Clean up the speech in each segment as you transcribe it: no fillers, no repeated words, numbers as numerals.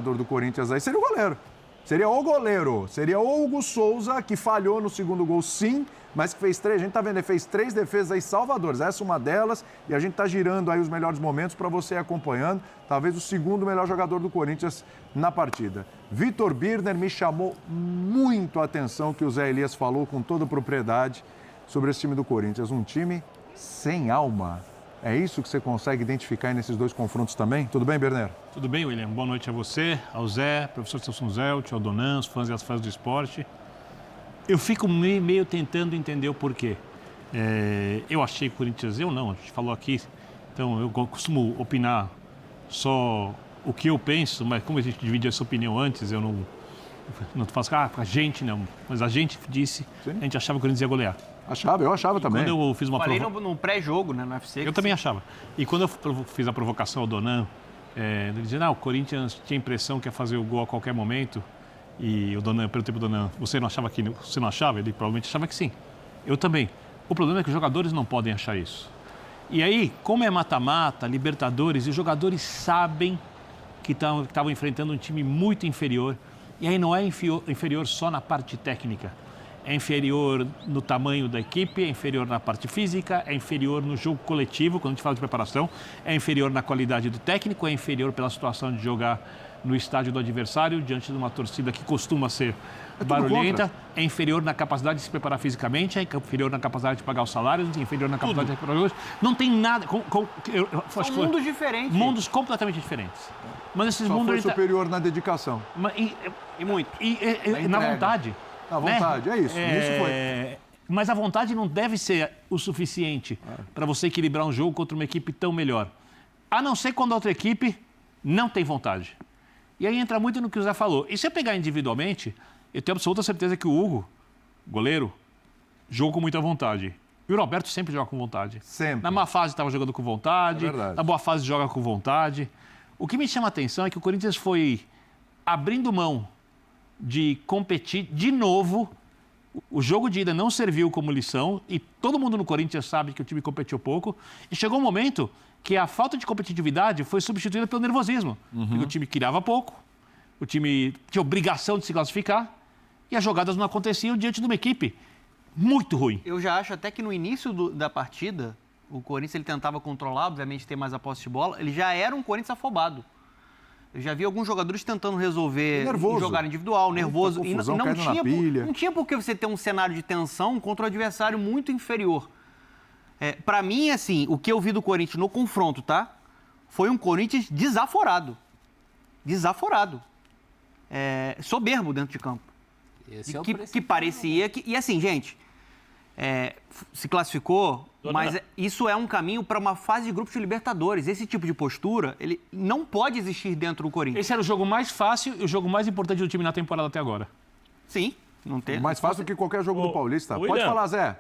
do Corinthians aí seria o goleiro. Seria o goleiro. Seria o Hugo Souza, que falhou no segundo gol, sim, mas que fez 3. A gente tá vendo, ele fez 3 defesas aí salvadoras. Essa é uma delas. E a gente tá girando aí os melhores momentos para você ir acompanhando. Talvez o segundo melhor jogador do Corinthians na partida. Vitor Birner, me chamou muito a atenção que o Zé Elias falou com toda propriedade sobre esse time do Corinthians. Um time sem alma. É isso que você consegue identificar nesses 2 confrontos também? Tudo bem, Birner? Tudo bem, William? Boa noite a você, ao Zé, professor Celso Zelt, ao Donan, os fãs e as fãs do esporte. Eu fico meio tentando entender o porquê. Eu achei que o Corinthians... Eu não, a gente falou aqui, então eu costumo opinar só o que eu penso, mas como a gente divide essa opinião antes, eu não faço... a gente não, mas a gente disse, sim, a gente achava que o Corinthians ia golear. Eu achava também. Quando eu fiz uma Falei no pré-jogo, né, no UFC. Eu também achava. E quando eu fiz a provocação ao Donan, ele dizia, o Corinthians tinha a impressão que ia fazer o gol a qualquer momento. E o Donan, pelo tempo do Donan, você não achava que... Você não achava? Ele provavelmente achava que sim. Eu também. O problema é que os jogadores não podem achar isso. E aí, como é mata-mata, Libertadores, e os jogadores sabem que estavam enfrentando um time muito inferior. E aí não é inferior só na parte técnica. É inferior no tamanho da equipe, é inferior na parte física, é inferior no jogo coletivo, quando a gente fala de preparação, é inferior na qualidade do técnico, é inferior pela situação de jogar no estádio do adversário, diante de uma torcida que costuma ser barulhenta, é inferior na capacidade de se preparar fisicamente, é inferior na capacidade de pagar os salários, é inferior na capacidade de recuperar os... Não tem nada... São mundos diferentes. Mundos completamente diferentes. Mas esses Só mundos... foi superior na dedicação. E muito. E na vontade. Na vontade, né? É isso. Isso foi. Mas a vontade não deve ser o suficiente para você equilibrar um jogo contra uma equipe tão melhor. A não ser quando a outra equipe não tem vontade. E aí entra muito no que o Zé falou. E se eu pegar individualmente, eu tenho absoluta certeza que o Hugo, goleiro, jogou com muita vontade. E o Roberto sempre joga com vontade. Sempre. Na má fase estava jogando com vontade, na boa fase joga com vontade. O que me chama a atenção é que o Corinthians foi abrindo mão de competir de novo. O jogo de ida não serviu como lição e todo mundo no Corinthians sabe que o time competiu pouco. E chegou um momento que a falta de competitividade foi substituída pelo nervosismo. Porque o time criava pouco, o time tinha obrigação de se classificar e as jogadas não aconteciam diante de uma equipe muito ruim. Eu já acho até que no início da partida, o Corinthians ele tentava controlar, obviamente ter mais a posse de bola, ele já era um Corinthians afobado. Eu já vi alguns jogadores tentando resolver em jogar individual, nervoso. E não tinha por que você ter um cenário de tensão contra um adversário muito inferior. Para mim, assim, o que eu vi do Corinthians no confronto, tá? Foi um Corinthians desaforado. Desaforado. Soberbo dentro de campo. Que parecia que... E assim, gente, se classificou, mas isso é um caminho para uma fase de grupos de Libertadores. Esse tipo de postura, ele não pode existir dentro do Corinthians. Esse era o jogo mais fácil e o jogo mais importante do time na temporada até agora. Sim, não tem. Mais fácil do que qualquer jogo do Paulista. William, pode falar, Zé.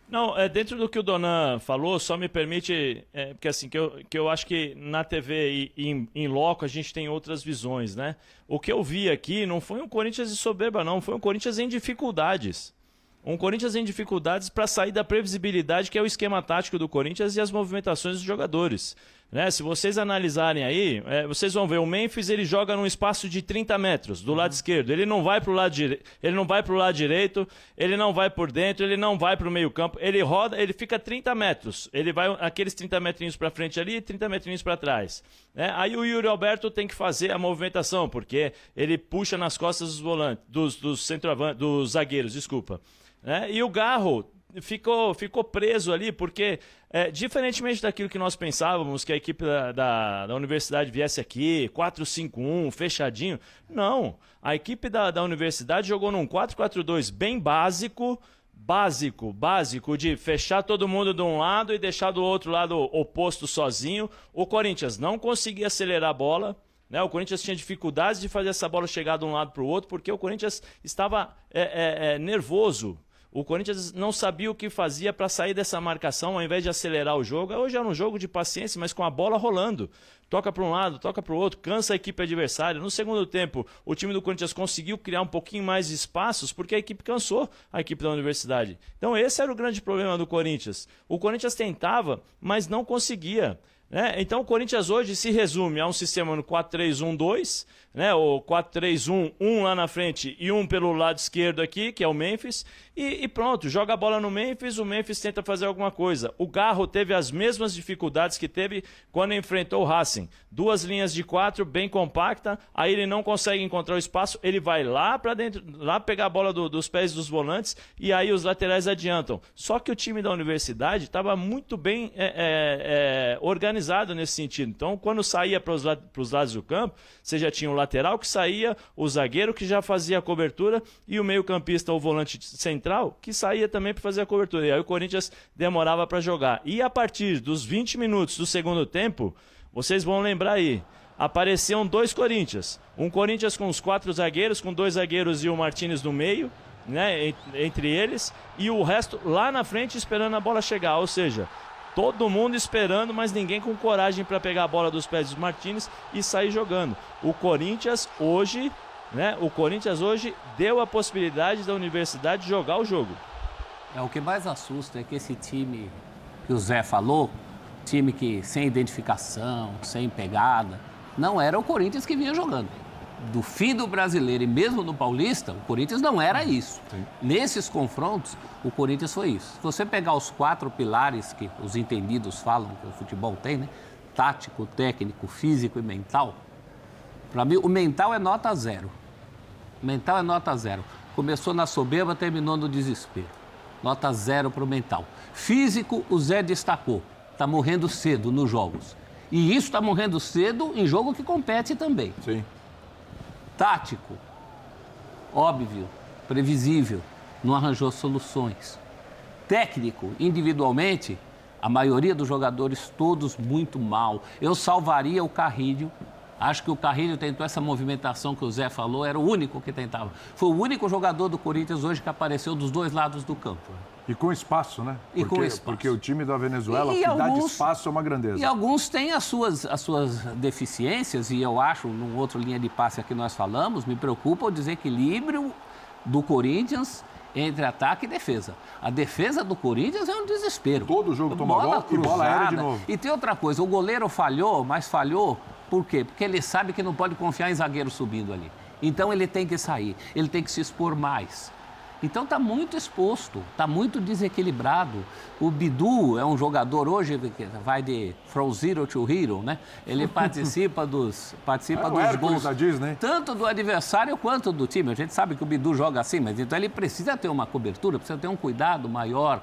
Não, dentro do que o Donan falou, só me permite, porque assim, que eu acho que na TV e em loco a gente tem outras visões, né? O que eu vi aqui não foi um Corinthians de soberba, não, foi um Corinthians em dificuldades. Um Corinthians em dificuldades para sair da previsibilidade que é o esquema tático do Corinthians e as movimentações dos jogadores. Né? Se vocês analisarem aí, vocês vão ver, o Memphis ele joga num espaço de 30 metros do lado esquerdo. Ele não vai para o lado direito, ele não vai para o lado direito, ele não vai por dentro, ele não vai para o meio campo. Ele roda, ele fica 30 metros. Ele vai aqueles 30 metrinhos para frente ali e 30 metrinhos para trás. Né? Aí o Yuri Alberto tem que fazer a movimentação, porque ele puxa nas costas dos volantes, dos zagueiros, desculpa. Né? E o Garro ficou preso ali, porque diferentemente daquilo que nós pensávamos, que a equipe da universidade viesse aqui, 4-5-1, fechadinho, não. A equipe da universidade jogou num 4-4-2 bem básico, de fechar todo mundo de um lado e deixar do outro lado oposto sozinho. O Corinthians não conseguia acelerar a bola. Né? O Corinthians tinha dificuldades de fazer essa bola chegar de um lado para o outro, porque o Corinthians estava nervoso. O Corinthians não sabia o que fazia para sair dessa marcação ao invés de acelerar o jogo. Hoje era um jogo de paciência, mas com a bola rolando. Toca para um lado, toca para o outro, cansa a equipe adversária. No segundo tempo, o time do Corinthians conseguiu criar um pouquinho mais de espaços porque a equipe cansou, a equipe da Universidade. Então esse era o grande problema do Corinthians. O Corinthians tentava, mas não conseguia. né? Então o Corinthians hoje se resume a um sistema no 4-3-1-2, né? O 4-3-1, um lá na frente e um pelo lado esquerdo aqui, que é o Memphis, e pronto, joga a bola no Memphis, o Memphis tenta fazer alguma coisa. O Garro teve as mesmas dificuldades que teve quando enfrentou o Racing. 2 linhas de 4 bem compacta, aí ele não consegue encontrar o espaço, ele vai lá para dentro, lá pegar a bola dos pés dos volantes e aí os laterais adiantam. Só que o time da Universidade estava muito bem organizado nesse sentido. Então, quando saía para os lados do campo, você já tinha o lateral que saía, o zagueiro que já fazia a cobertura e o meio-campista, o volante central, que saía também para fazer a cobertura. E aí o Corinthians demorava para jogar. E a partir dos 20 minutos do segundo tempo, vocês vão lembrar aí, apareciam 2 Corinthians. Um Corinthians com os 4 zagueiros, com 2 zagueiros e o Martínez no meio, né, entre eles, e o resto lá na frente esperando a bola chegar. Ou seja, todo mundo esperando, mas ninguém com coragem para pegar a bola dos pés dos Martínez e sair jogando. O Corinthians hoje deu a possibilidade da Universidade de jogar o jogo. O que mais assusta é que esse time que o Zé falou, time que sem identificação, sem pegada, não era o Corinthians que vinha jogando. Do fim do Brasileiro e mesmo no Paulista, o Corinthians não era isso. Sim. Nesses confrontos, o Corinthians foi isso. Se você pegar os 4 pilares que os entendidos falam que o futebol tem, né? Tático, técnico, físico e mental, para mim o mental é nota 0. Mental é nota 0. Começou na soberba, terminou no desespero. Nota 0 para o mental. Físico, o Zé destacou. Está morrendo cedo nos jogos. E isso está morrendo cedo em jogo que compete também. Sim. Tático, óbvio, previsível, não arranjou soluções. Técnico, individualmente, a maioria dos jogadores todos muito mal. Eu salvaria o Carrilho. Acho que o Carrilho tentou essa movimentação que o Zé falou, era o único que tentava. Foi o único jogador do Corinthians hoje que apareceu dos 2 lados do campo. E com espaço, né? Com espaço. Porque o time da Venezuela, que dá de espaço, é uma grandeza. E alguns têm as suas deficiências, e eu acho, num outro linha de passe aqui nós falamos, me preocupa o desequilíbrio do Corinthians entre ataque e defesa. A defesa do Corinthians é um desespero. Todo jogo toma bola e bola aérea de novo. E tem outra coisa, o goleiro falhou, mas falhou por quê? Porque ele sabe que não pode confiar em zagueiro subindo ali. Então ele tem que sair, ele tem que se expor mais. Então está muito exposto, está muito desequilibrado. O Bidu é um jogador hoje que vai de from zero to hero, né? Ele participa dos gols, da Disney. Tanto do adversário quanto do time. A gente sabe que o Bidu joga assim, mas então ele precisa ter uma cobertura, precisa ter um cuidado maior.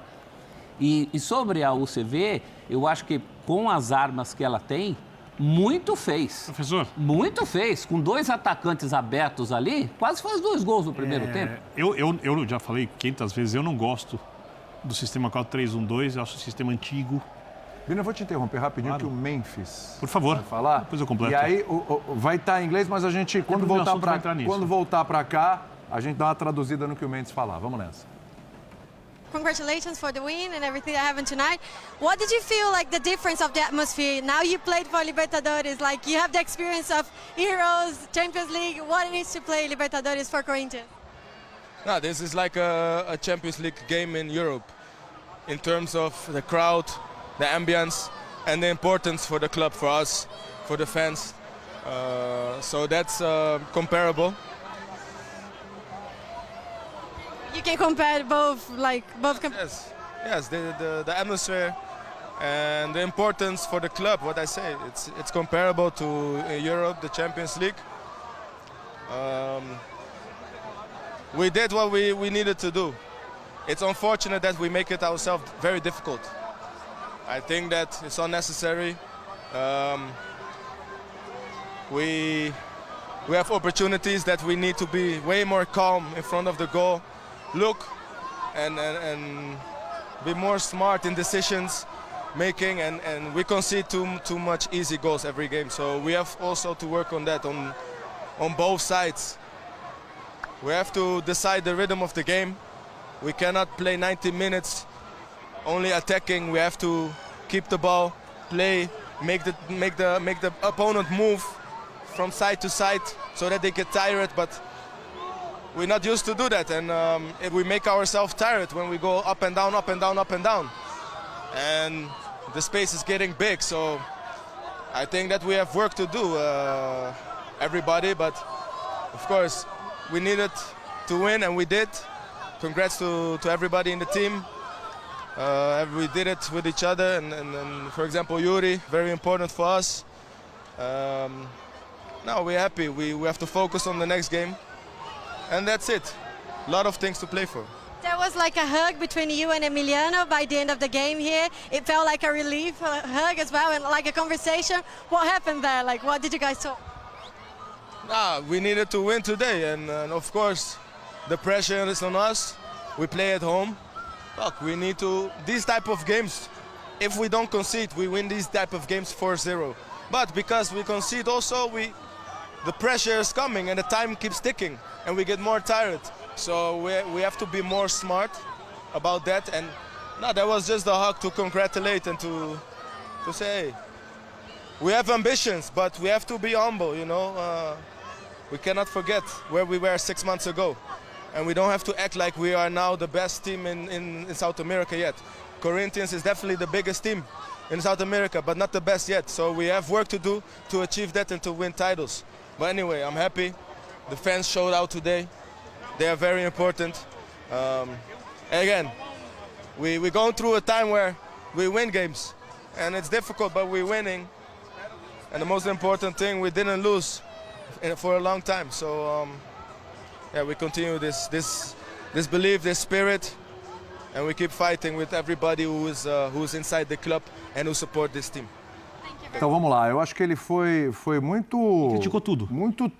E sobre a UCV, eu acho que com as armas que ela tem, muito fez. Professor? Muito fez. Com 2 atacantes abertos ali, quase faz 2 gols no primeiro tempo. Eu já falei 500 vezes, eu não gosto do sistema 4-3-1-2, eu acho o sistema antigo. Bino, eu vou te interromper rapidinho, Claro. que o Memphis... Por favor. Vai falar? Depois eu completo. E aí vai estar em inglês, mas a gente, quando voltar para cá, a gente dá uma traduzida no que o Mendes falar. Vamos nessa. Congratulations for the win and everything that happened tonight. What did you feel like the difference of the atmosphere? Now you played for Libertadores, like you have the experience of Heroes, Champions League. What it is to play Libertadores for Corinthians? No, this is like a Champions League game in Europe in terms of the crowd, the ambience and the importance for the club, for us, for the fans. So that's comparable. You can compare both, Yes, the atmosphere and the importance for the club. What I say, it's comparable to Europe, the Champions League. We did what we needed to do. It's unfortunate that we make it ourselves very difficult. I think that it's unnecessary. We have opportunities that we need to be way more calm in front of the goal. Look and be more smart in decisions making, and we concede too much easy goals every game. So we have also to work on that on both sides. We have to decide the rhythm of the game. We cannot play 90 minutes only attacking. We have to keep the ball, play, make the opponent move from side to side so that they get tired, but we're not used to do that, and we make ourselves tired when we go up and down, up and down, up and down. And the space is getting big, so I think that we have work to do, everybody, but of course we needed to win and we did. Congrats to everybody in the team. We did it with each other and for example, Yuri, very important for us. Now we're happy. We have to focus on the next game and that's it. A lot of things to play for. There was like a hug between you and Emiliano by the end of the game here. It felt like a relief hug as well and like a conversation. What happened there? Like, what did you guys talk? We needed to win today and of course the pressure is on us. We play at home. Look, we need to, these type of games, if we don't concede, we win these type of games 4-0. But because we concede also, the pressure is coming and the time keeps ticking and we get more tired. So we have to be more smart about that. And no, that was just a hug to congratulate and to say, hey, we have ambitions, but we have to be humble, you know. We cannot forget where we were 6 months ago. And we don't have to act like we are now the best team in South America yet. Corinthians is definitely the biggest team in South America, but not the best yet. So we have work to do to achieve that and to win titles. But anyway, I'm happy. The fans showed out today. They are very important. Again, we're going through a time where we win games. And it's difficult, but we're winning. And the most important thing, we didn't lose for a long time. So yeah, we continue this belief, this spirit, and we keep fighting with everybody who's inside the club and who support this team. Então vamos lá, eu acho que ele foi muito... Criticou tudo. Muito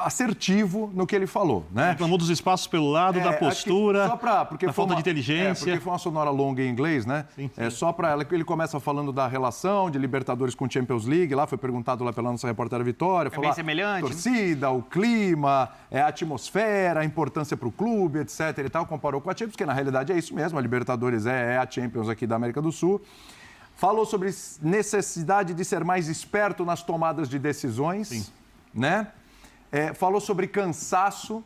assertivo no que ele falou, né? Reclamou dos espaços pelo lado, da postura, da falta de inteligência. Porque foi uma sonora longa em inglês, né? Sim. Só para ela, ele começa falando da relação de Libertadores com Champions League, lá foi perguntado lá pela nossa repórter Vitória. É bem semelhante. Torcida, o clima, a atmosfera, a importância para o clube, etc. e tal, comparou com a Champions, que na realidade é isso mesmo, a Libertadores é a Champions aqui da América do Sul. Falou sobre necessidade de ser mais esperto nas tomadas de decisões, né? Falou sobre cansaço.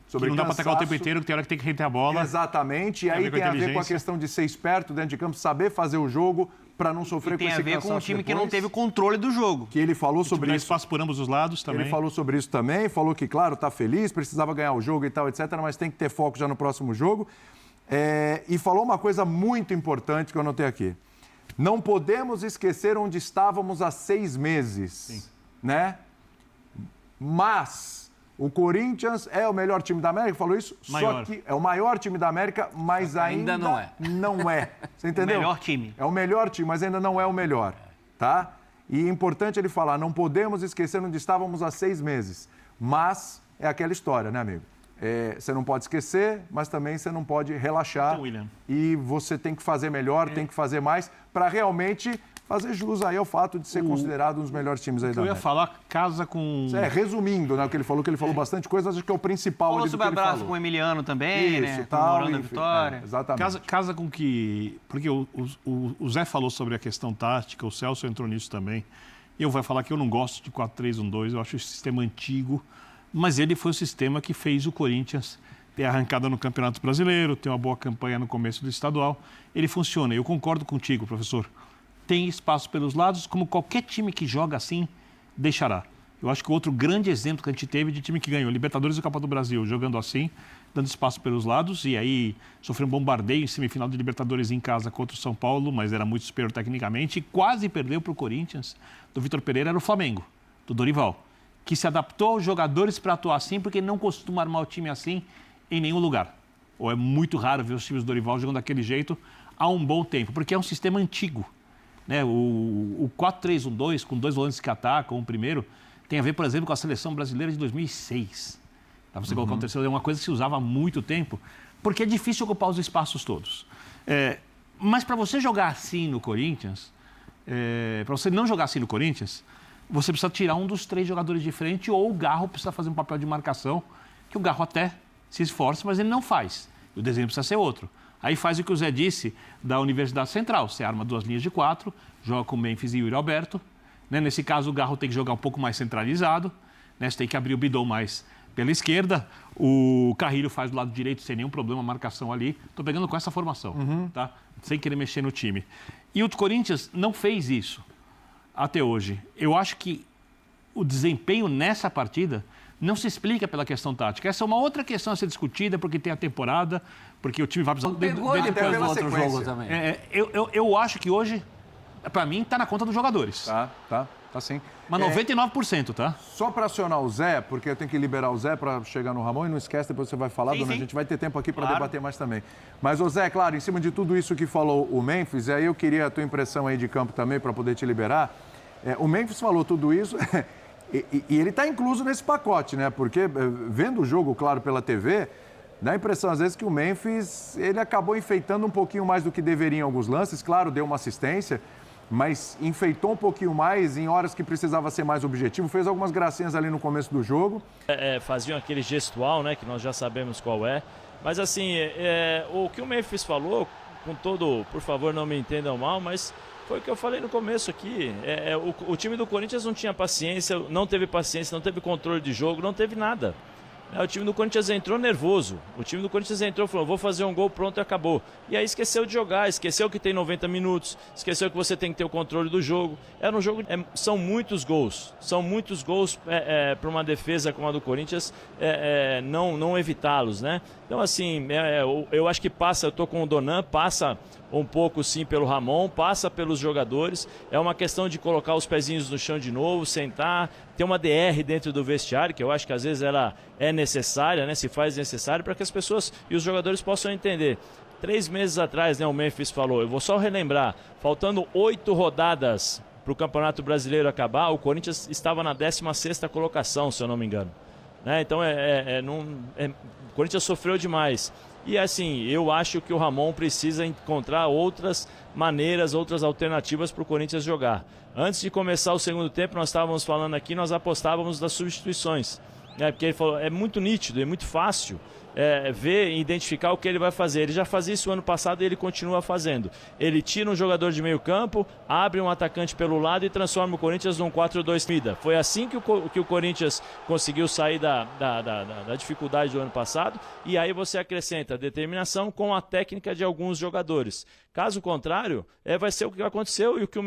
Que não dá para atacar o tempo inteiro, que tem hora que tem que reter a bola. Exatamente. E aí tem a ver com a questão de ser esperto dentro de campo, saber fazer o jogo para não sofrer com esse cansaço. Tem a ver com um time que não teve o controle do jogo. Que ele falou sobre isso. Espaço por ambos os lados também. Ele falou sobre isso também, falou que, claro, está feliz, precisava ganhar o jogo e tal, etc., mas tem que ter foco já no próximo jogo. E falou uma coisa muito importante que eu anotei aqui. Não podemos esquecer onde estávamos há 6 meses, Sim. né? Mas o Corinthians é o melhor time da América, falou isso? Maior. Só que é o maior time da América, mas ainda não é. Não é. Você entendeu? O melhor time. É o melhor time, mas ainda não é o melhor, tá? E é importante ele falar, não podemos esquecer onde estávamos há 6 meses. Mas é aquela história, né, amigo? Você não pode esquecer, mas também você não pode relaxar. Então, William. E você tem que fazer melhor, tem que fazer mais, para realmente fazer jus aí ao fato de ser considerado um dos melhores times aí da América. Eu ia falar, casa com... Resumindo, né, o que ele falou bastante coisa, acho que é o principal Falou ali do sobre que ele abraço falou. com o Emiliano também, Isso, né? tal, Comemorando a enfim, vitória. exatamente. Casa com que... Porque o Zé falou sobre a questão tática, o Celso entrou nisso também. Eu vou falar que eu não gosto de 4-3-1-2, eu acho esse sistema antigo, mas ele foi o sistema que fez o Corinthians ter arrancada no Campeonato Brasileiro, ter uma boa campanha no começo do estadual. Ele funciona. Eu concordo contigo, professor. Tem espaço pelos lados, como qualquer time que joga assim, deixará. Eu acho que o outro grande exemplo que a gente teve de time que ganhou Libertadores e Copa do Brasil, jogando assim, dando espaço pelos lados, e aí sofreu um bombardeio em semifinal de Libertadores em casa contra o São Paulo, mas era muito superior tecnicamente, e quase perdeu para o Corinthians, do Vitor Pereira, era o Flamengo, do Dorival, que se adaptou aos jogadores para atuar assim, porque não costuma armar o time assim em nenhum lugar. Ou é muito raro ver os times do Dorival jogando daquele jeito há um bom tempo, porque é um sistema antigo. Né? O 4-3-1-2, com 2 volantes que atacam, o primeiro, tem a ver, por exemplo, com a seleção brasileira de 2006. Para você colocar um terceiro, é uma coisa que se usava há muito tempo, porque é difícil ocupar os espaços todos. Mas para você jogar assim no Corinthians, para você não jogar assim no Corinthians, você precisa tirar um dos 3 jogadores de frente, ou o Garro precisa fazer um papel de marcação, que o Garro até se esforça, mas ele não faz. O desenho precisa ser outro. Aí faz o que o Zé disse da Universidade Central. Você arma 2 linhas de 4, joga com Memphis e Yuri Alberto. Né? Nesse caso, o Garro tem que jogar um pouco mais centralizado. Né? Você tem que abrir o Bidon mais pela esquerda. O Carrilho faz do lado direito sem nenhum problema, a marcação ali. Estou pegando com essa formação, tá? Sem querer mexer no time. E o Corinthians não fez isso. até hoje. Eu acho que o desempenho nessa partida não se explica pela questão tática. Essa é uma outra questão a ser discutida, porque tem a temporada, porque o time vai precisar... Pegou depois do outro jogo também. Eu acho que hoje, para mim, está na conta dos jogadores. Tá sim. Mas 99%, tá? Só para acionar o Zé, porque eu tenho que liberar o Zé para chegar no Ramon, e não esquece, depois você vai falar, dona, a gente vai ter tempo aqui para debater mais também. Mas, ô Zé, claro, em cima de tudo isso que falou o Memphis, aí eu queria a tua impressão aí de campo também para poder te liberar. O Memphis falou tudo isso e ele está incluso nesse pacote, né? Porque vendo o jogo, claro, pela TV, dá a impressão às vezes que o Memphis, ele acabou enfeitando um pouquinho mais do que deveria em alguns lances, claro, deu uma assistência, mas enfeitou um pouquinho mais em horas que precisava ser mais objetivo, fez algumas gracinhas ali no começo do jogo. Faziam aquele gestual, né, que nós já sabemos qual é, mas assim, o que o Memphis falou, com todo, por favor, não me entendam mal, mas foi o que eu falei no começo aqui, o time do Corinthians não tinha paciência, não teve controle de jogo, não teve nada. O time do Corinthians entrou nervoso. O time do Corinthians entrou e falou, vou fazer um gol, pronto e acabou. E aí esqueceu de jogar, esqueceu que tem 90 minutos, esqueceu que você tem que ter o controle do jogo. Era um jogo... são muitos gols. São muitos gols para uma defesa como a do Corinthians não evitá-los, né? Então, assim, eu acho que passa, eu estou com o Donan, passa um pouco sim pelo Ramon, passa pelos jogadores, é uma questão de colocar os pezinhos no chão de novo, sentar, ter uma DR dentro do vestiário, que eu acho que às vezes ela é necessária, né, se faz necessário para que as pessoas e os jogadores possam entender. 3 meses atrás, né, o Memphis falou, eu vou só relembrar, faltando 8 rodadas para o Campeonato Brasileiro acabar, o Corinthians estava na 16ª colocação, se eu não me engano. Né? Então, o Corinthians sofreu demais. E assim, eu acho que o Ramon precisa encontrar outras maneiras, outras alternativas para o Corinthians jogar. Antes de começar o segundo tempo, nós estávamos falando aqui, nós apostávamos das substituições. Né? Porque ele falou, é muito nítido, é muito fácil ver e identificar o que ele vai fazer. Ele já fazia isso ano passado e ele continua fazendo. Ele tira um jogador de meio campo, abre um atacante pelo lado e transforma o Corinthians num 4-2-3. Foi assim que o Corinthians conseguiu sair da dificuldade do ano passado, e aí você acrescenta determinação com a técnica de alguns jogadores. Caso contrário, vai ser o que aconteceu e o que o